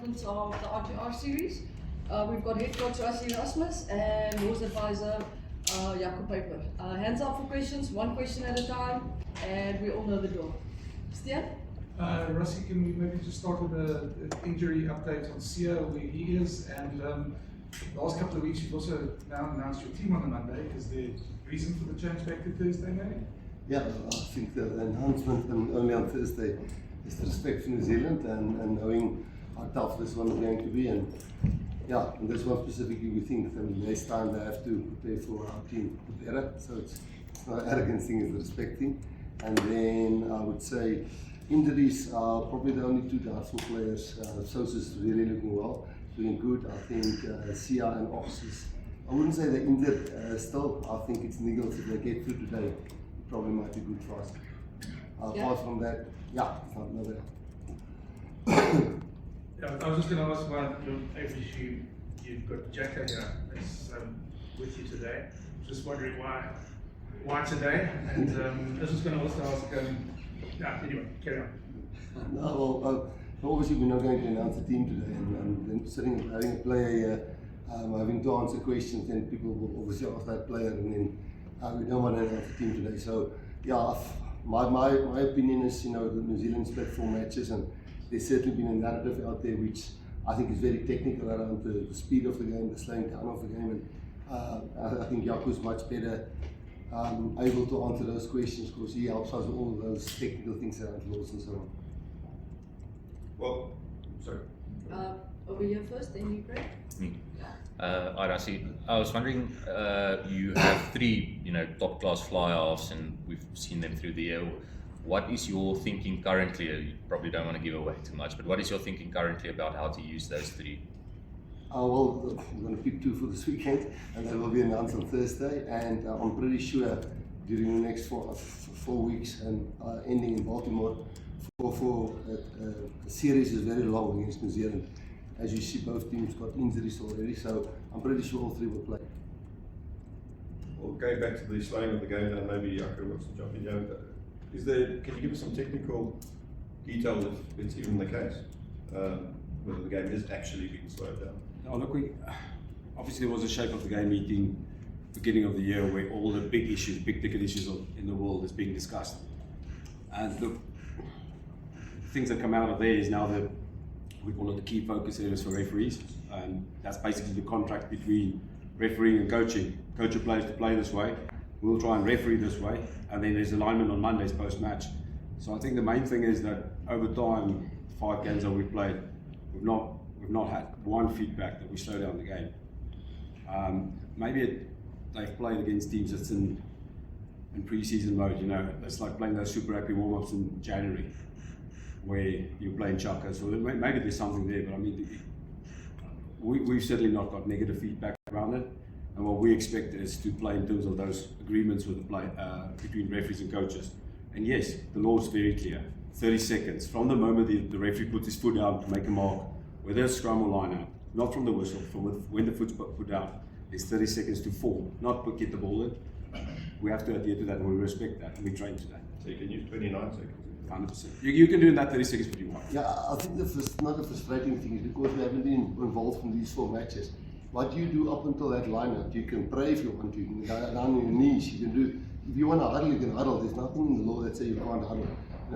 announcements of the RTR series. We've got head coach Rassie Erasmus and host advisor Jacob Piper. Hands up for questions, one question at a time, and we all know the drill. Stian? Rassie, can we maybe just start with an injury update on Siya, where he is, and the last couple of weeks you've also now announced your team on the Monday. Is there reason for the change back to Thursday night? Yeah, I think the announcement only on Thursday is the respect for New Zealand and knowing how tough this one is going to be. And yeah, in this one specifically, we think that the less time they have to prepare for our team, the better. So it's not an arrogant thing, it's a respect thing. And then I would say injuries are probably the only two doubtful players. Sosa is really looking well, doing good. I think Siya and Ox is, I wouldn't say they're injured still. I think it's niggles. If they get through today, it probably might be good for us. Apart from that, yeah, it's not another. Yeah, I was just going to ask about you've got Nche here with you today. Just wondering why today? And I was just going to also ask, anyway, carry on. No, well, obviously we're not going to announce the team today, and then sitting and having a player here, having to answer questions, then people will obviously ask that player, and then we don't want to announce the team today. So yeah, my opinion is, the New Zealand's played 4 matches, and there's certainly been a narrative out there which I think is very technical around the speed of the game, the slowing down of the game, and I think Jaco's much better able to answer those questions because he helps us with all of those technical things around laws and so on. Well, sorry. Over here first, then you, Greg. Me. Rassie, I was wondering, you have 3, top class fly-offs, and we've seen them through the year. What is your thinking currently? You probably don't want to give away too much, but what is your thinking currently about how to use those 3? Well, I'm going to pick 2 for this weekend, and they will be announced on Thursday. And I'm pretty sure during the next 4 weeks and ending in Baltimore, for the series is very long against New Zealand. As you see, both teams got injuries already, so I'm pretty sure all 3 will play. Well, going back to the slowing of the game down, maybe Jaco wants to jump in here. Can you give us some technical detail if it's even the case, whether the game is actually being slowed down? Oh, look, obviously there was a shape of the game meeting beginning of the year where all the big issues, big ticket issues in the world is being discussed. And look, things that come out of there is now we call it the key focus areas for referees, and that's basically the contract between refereeing and coaching. Coach your players to play this way, we'll try and referee this way, and then there's alignment on Mondays post-match. So I think the main thing is that over time, 5 games that we've played, we've not had one feedback that we slow down the game. Maybe they've played against teams that's in pre-season mode, it's like playing those Super Rugby warm-ups in January, where you're playing Chaka, so maybe there's something there, but I mean, we've certainly not got negative feedback around it, and what we expect is to play in terms of those agreements with the between referees and coaches. And yes, the law is very clear, 30 seconds, from the moment the referee puts his foot out to make a mark, whether it's scrum or line out, not from the whistle, from when the foot's put out, there's 30 seconds to fall, not get the ball in. We have to adhere to that, and we respect that, and we train to that. So you can use 29 seconds? 100%. You can do in that 30 seconds if you want. Yeah, I think another frustrating thing is because we haven't been involved in these 4 matches. What you do up until that lineup, you can pray if you want to, you can go down on your knees, you can do, if you want to huddle, you can huddle. There's nothing in the law that says you can't huddle.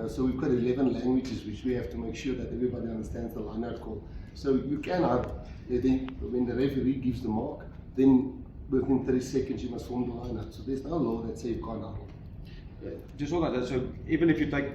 So we've got 11 languages which we have to make sure that everybody understands the line-out call. So you can huddle. Then when the referee gives the mark, then within 30 seconds you must form the line-out. So there's no law that says you can't huddle. Just all that. So even if you take